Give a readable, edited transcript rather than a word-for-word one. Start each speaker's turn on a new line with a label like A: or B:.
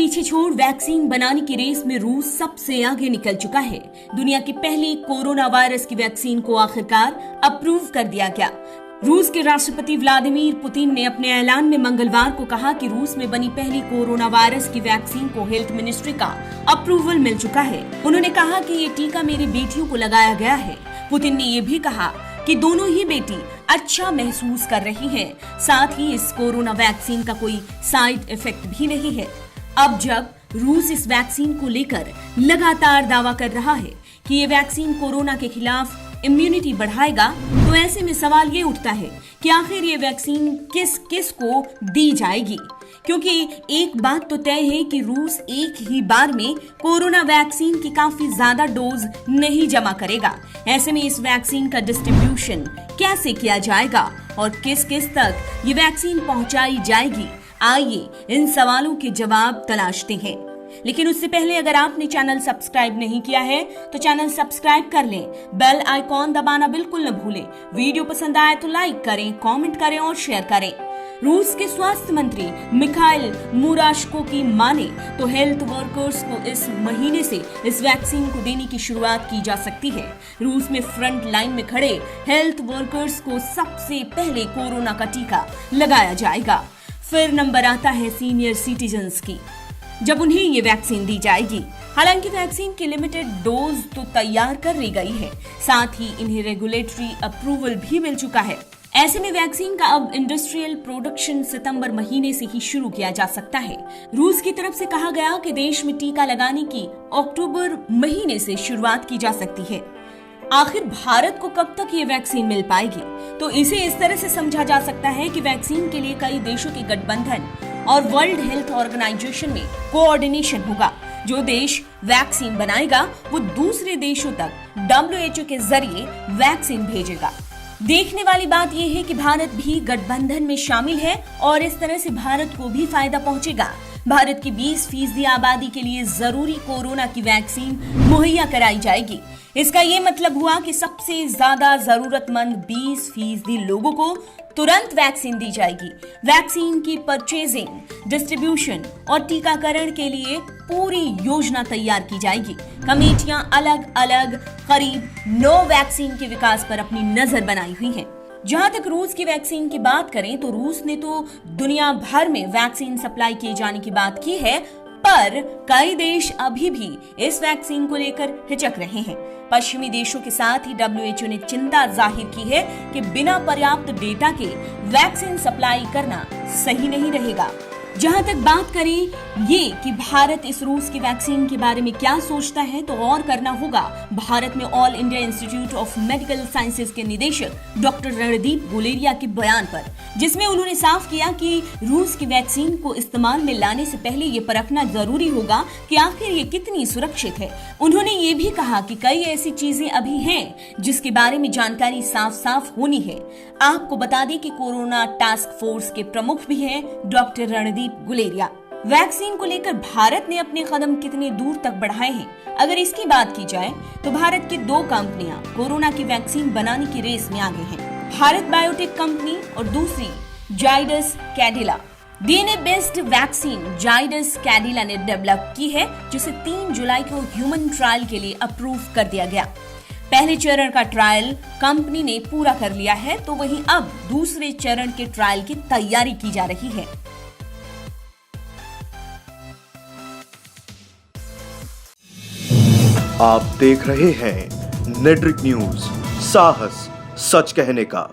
A: पीछे छोड़ वैक्सीन बनाने की रेस में रूस सबसे आगे निकल चुका है। दुनिया की पहली कोरोना वायरस की वैक्सीन को आखिरकार अप्रूव कर दिया गया। रूस के राष्ट्रपति व्लादिमीर पुतिन ने अपने ऐलान में मंगलवार को कहा कि रूस में बनी पहली कोरोना वायरस की वैक्सीन को हेल्थ मिनिस्ट्री का अप्रूवल मिल चुका है। उन्होंने कहा कि ये टीका मेरी बेटियों को लगाया गया है। पुतिन ने ये भी कहा कि दोनों ही बेटी अच्छा महसूस कर रही हैं। साथ ही इस कोरोना वैक्सीन का कोई साइड इफेक्ट भी नहीं है। अब जब रूस इस वैक्सीन को लेकर लगातार दावा कर रहा है कि ये वैक्सीन कोरोना के खिलाफ इम्यूनिटी बढ़ाएगा, तो ऐसे में सवाल ये उठता है कि आखिर ये वैक्सीन किस किस को दी जाएगी, क्योंकि एक बात तो तय है कि रूस एक ही बार में कोरोना वैक्सीन की काफी ज्यादा डोज नहीं जमा करेगा। ऐसे में इस वैक्सीन का डिस्ट्रीब्यूशन कैसे किया जाएगा और किस किस तक ये वैक्सीन पहुंचाई जाएगी, आइए इन सवालों के जवाब तलाशते हैं। लेकिन उससे पहले अगर आपने चैनल सब्सक्राइब नहीं किया है तो चैनल सब्सक्राइब कर लें, बेल आइकॉन दबाना बिल्कुल न भूलें। वीडियो पसंद आए तो लाइक करें, कमेंट करें और शेयर करें। रूस के स्वास्थ्य मंत्री मिखाइल मुराशको की माने तो हेल्थ वर्कर्स को इस महीने से इस वैक्सीन को देने की शुरुआत की जा सकती है। रूस में फ्रंट लाइन में खड़े हेल्थ वर्कर्स को सबसे पहले कोरोना का टीका लगाया जाएगा। फिर नंबर आता है सीनियर सिटीजन्स की, जब उन्हें ये वैक्सीन दी जाएगी। हालांकि वैक्सीन की लिमिटेड डोज तो तैयार कर ली गई है, साथ ही इन्हें रेगुलेटरी अप्रूवल भी मिल चुका है। ऐसे में वैक्सीन का अब इंडस्ट्रियल प्रोडक्शन सितंबर महीने से ही शुरू किया जा सकता है। रूस की तरफ से कहा गया कि देश में टीका लगाने की अक्टूबर महीने से शुरुआत की जा सकती है। आखिर भारत को कब तक ये वैक्सीन मिल पाएगी, तो इसे इस तरह से समझा जा सकता है कि वैक्सीन के लिए कई देशों के गठबंधन और वर्ल्ड हेल्थ ऑर्गेनाइजेशन में कोऑर्डिनेशन होगा। जो देश वैक्सीन बनाएगा वो दूसरे देशों तक WHO के जरिए वैक्सीन भेजेगा। देखने वाली बात यह है कि भारत भी गठबंधन में शामिल है और इस तरह से भारत को भी फायदा पहुंचेगा। भारत की 20% आबादी के लिए जरूरी कोरोना की वैक्सीन मुहैया कराई जाएगी। इसका ये मतलब हुआ कि सबसे ज्यादा जरूरतमंद 20% लोगों को तुरंत वैक्सीन दी जाएगी। वैक्सीन की परचेजिंग, डिस्ट्रीब्यूशन और टीकाकरण के लिए पूरी योजना तैयार की जाएगी। कमेटियां अलग अलग करीब 9 वैक्सीन के विकास पर अपनी नजर बनाई हुई हैं। जहां तक रूस की वैक्सीन की बात करें तो रूस ने तो दुनिया भर में वैक्सीन सप्लाई किए जाने की बात की है, पर कई देश अभी भी इस वैक्सीन को लेकर हिचक रहे हैं। पश्चिमी देशों के साथ ही WHO ने चिंता जाहिर की है कि बिना पर्याप्त डेटा के वैक्सीन सप्लाई करना सही नहीं रहेगा। जहां तक बात करें ये कि भारत इस रूस की वैक्सीन के बारे में क्या सोचता है, तो और करना होगा भारत में all India institute of medical sciences के निदेशक डॉक्टर रणदीप गुलेरिया के बयान पर, जिसमें उन्होंने साफ किया कि रूस की वैक्सीन को इस्तेमाल में लाने से पहले ये परखना जरूरी होगा कि आखिर ये कितनी सुरक्षित है। उन्होंने ये भी कहा कि कई ऐसी चीजें अभी हैं जिसके बारे में जानकारी साफ साफ होनी है। आपको बता दें कि कोरोना टास्क फोर्स के प्रमुख भी हैं डॉक्टर रणदीप गुलेरिया। वैक्सीन को लेकर भारत ने अपने कदम कितने दूर तक बढ़ाए हैं, अगर इसकी बात की जाए तो भारत की 2 कंपनियां कोरोना की वैक्सीन बनाने की रेस में आगे हैं। भारत बायोटेक कंपनी और दूसरी Zydus Cadila. DNA based vaccine Zydus Cadila ने डेवलप की है, जिसे 3 जुलाई को ह्यूमन ट्रायल के लिए अप्रूव कर दिया गया। पहले चरण का ट्रायल कंपनी ने पूरा कर लिया है, तो वहीं अब दूसरे चरण के ट्रायल की तैयारी की जा रही है।
B: आप देख रहे हैं नेट्रिक न्यूज, साहस सच कहने का।